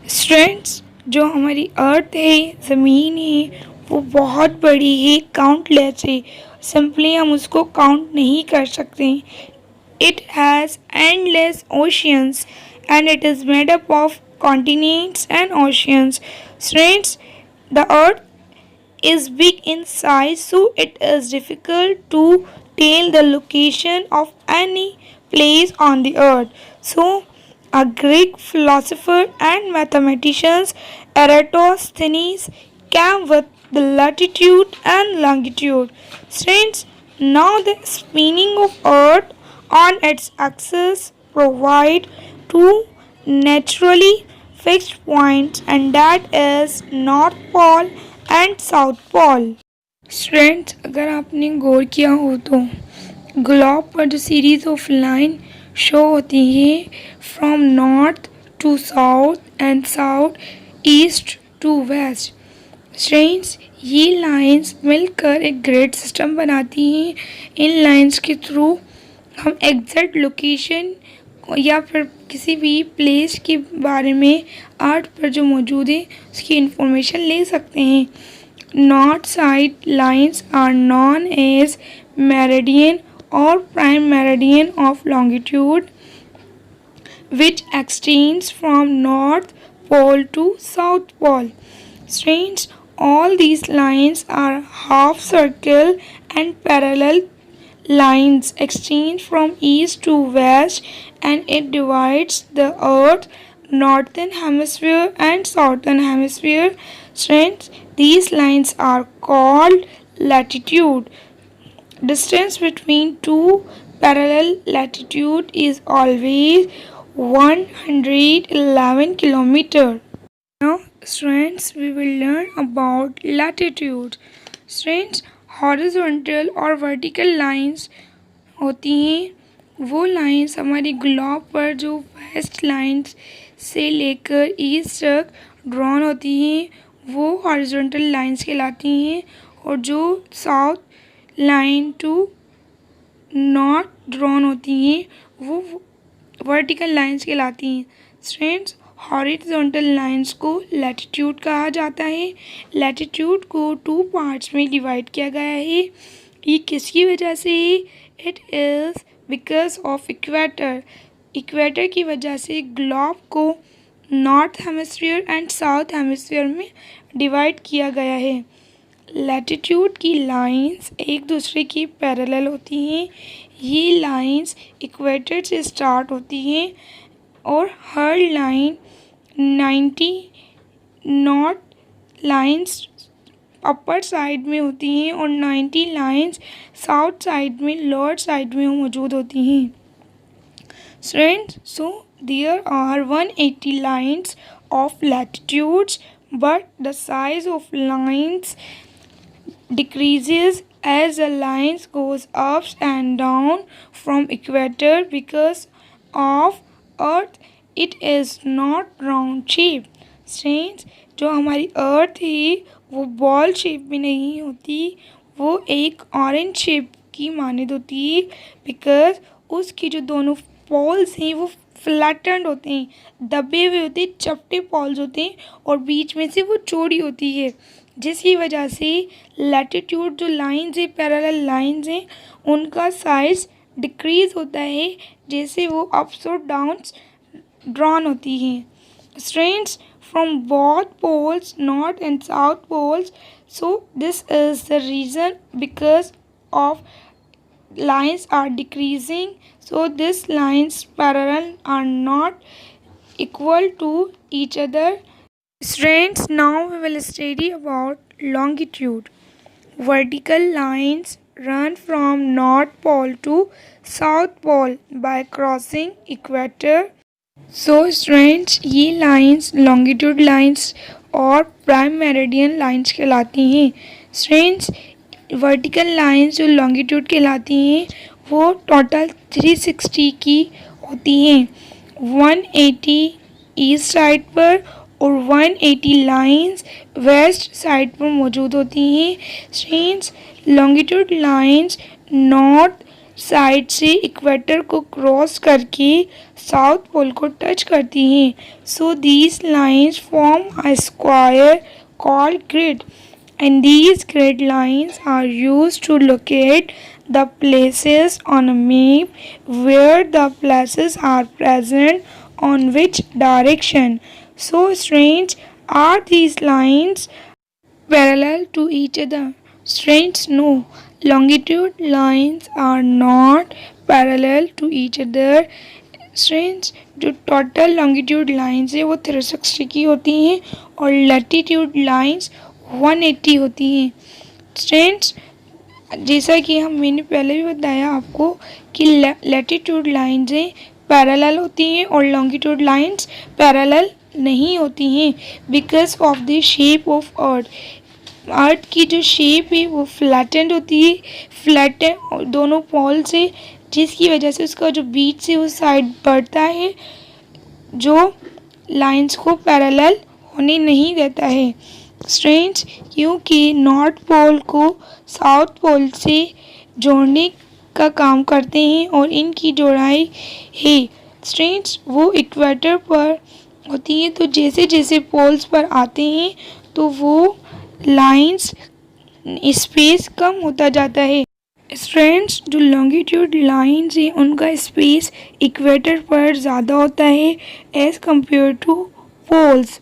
Strengths जो हमारी अर्थ है, ज़मीन है, वो बहुत बड़ी है, काउंटलेस है। सिंपली हम उसको काउंट नहीं कर सकते। It has endless oceans and it is made up of continents and oceans. Strengths the earth is big in size, so it is difficult to tell the location of any place on the earth. So a Greek philosopher and mathematician Eratosthenes came with the latitude and longitude. Since now the spinning of earth on its axis provide two naturally fixed points, and that is North Pole and south pole. Strength अगर आपने गौर किया हो तो globe पर जो series of line show होती है from north to south and south east to west. Strengths ये लाइंस मिलकर एक ग्रिड सिस्टम बनाती हैं। इन लाइंस के थ्रू हम एग्जैक्ट लोकेशन या फिर किसी भी प्लेस के बारे में अर्थ पर जो मौजूद है उसकी इंफॉर्मेशन ले सकते हैं। North side lines are known as meridian और prime meridian of longitude which extends from North Pole to South Pole. Strange, all these lines are half circle and parallel lines extend from east to west, and it divides the earth northern hemisphere and southern hemisphere. Strange, these lines are called latitude. Distance between two parallel latitude is always 111 kilometer. Now, students, we will learn about latitude. Students, horizontal और vertical lines होती हैं। वो lines हमारी globe पर जो waste lines से लेकर east तक ड्रॉन होती हैं वो हॉरिजॉन्टल लाइंस कहलाती हैं, और जो south line to north drawn होती हैं वो वर्टिकल लाइंस कहलाती हैं। स्टूडेंट्स, हॉरिजॉन्टल लाइंस को लैटिट्यूड कहा जाता है। लैटिट्यूड को टू पार्ट्स में डिवाइड किया गया है। ये किसकी वजह से है? It is because of equator. Equator की वजह से ग्लोब को north hemisphere and south hemisphere में डिवाइड किया गया है। लैटिट्यूड की लाइंस एक दूसरे की पैरेलल होती हैं। ये लाइंस इक्वेटर से स्टार्ट होती हैं और हर line 90 north lines upper side में होती हैं और 90 लाइंस साउथ साइड में लोअर साइड में मौजूद होती हैं। Friends, so there are 180 lines of latitudes, but the size of lines decreases as the lines goes up and down from equator because of earth it is not round shape. Friends, जो हमारी अर्थ है वो ball shape में नहीं होती, वो एक orange shape की मानद होती है बिकॉज उसकी जो दोनों पोल्स हैं वो फ्लैटेंड होते हैं, दबे हुए होते हैं, चपटे पोल्स होते हैं और बीच में से वो चौड़ी होती है, जिसकी वजह से लैटिट्यूड जो लाइंस है पैरेलल लाइंस हैं उनका साइज डिक्रीज होता है जैसे वो अप्स और डाउन्स ड्रॉन होती हैं। Strands from both poles north and south poles, so this is the reason because of lines are decreasing, so these lines parallel are not equal to each other. Students, now we will study about longitude. Vertical lines run from north pole to south pole by crossing equator. So students, ये lines longitude lines और prime meridian lines कहलाती हैं। Students, vertical lines जो longitude कहलाती हैं वो total 360 की होती हैं। 180 ईस्ट साइड पर और 180 लाइंस वेस्ट साइड पर मौजूद होती हैं। Strains longitude lines north side से इक्वेटर को क्रॉस करके साउथ पोल को टच करती हैं. So these lines form a square called grid, and these grid lines are used to locate the places on a map where the places are present on which direction. So strange, are these lines parallel to each other? Strange, no. Longitude lines are not parallel to each other. Strange, जो total longitude lines है वो 360 की होती हैं और latitude lines 180 होती हैं. Strange, जैसा कि मैंने पहले भी बताया आपको कि लैटिट्यूड लाइंस हैं पैरेलल होती हैं और लॉन्गिट्यूड लाइंस पैरेलल नहीं होती हैं because of the shape of earth. Earth की जो शेप है वो फ्लैटेंड होती है, फ्लैटेंड दोनों पोल से, जिसकी वजह से उसका जो बीच से वो साइड बढ़ता है जो लाइंस को पैरेलल होने नहीं देता है. स्ट्रेंज, क्योंकि नॉर्थ पोल को साउथ पोल से जोड़ने का काम करते हैं और इनकी जोड़ाई है स्ट्रेंज वो इक्वेटर पर होती है. तो जैसे जैसे पोल्स पर आते हैं तो वो लाइंस स्पेस कम होता जाता है. स्ट्रेंड्स, जो लॉन्गिट्यूड लाइंस हैं उनका स्पेस इक्वेटर पर ज़्यादा होता है एज़ कम्पेयर टू पोल्स.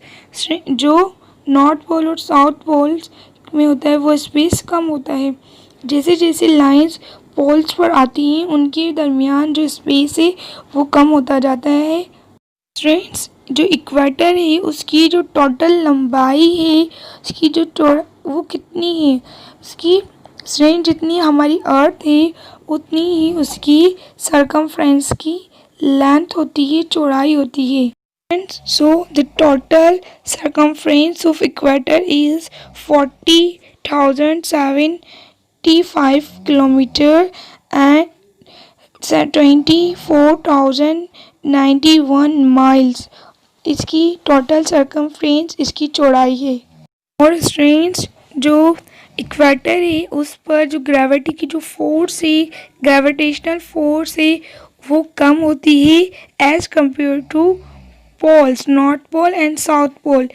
जो नॉर्थ पोल और साउथ पोल्स में होता है वो स्पेस कम होता है. जैसे जैसे लाइंस पोल्स पर आती हैं उनके दरमियान जो स्पेस है वो कम होता जाता है. स्ट्रेंड्स, जो इक्वेटर है उसकी जो टोटल लंबाई है उसकी जो वो कितनी है, उसकी स्ट्रेंज जितनी हमारी अर्थ है उतनी ही उसकी सरकमफ्रेंस की लेंथ होती है, चौड़ाई होती है. So the total circumference of equator is 40,075 kilometre and 24,091 miles. इसकी टोटल सरकमफ्रेंस इसकी चौड़ाई है. और स्ट्रेंज, जो इक्वेटर है उस पर जो ग्रेविटी की जो फोर्स है, ग्रेविटेशनल फोर्स है वो कम होती है as compare to poles, north pole and south pole.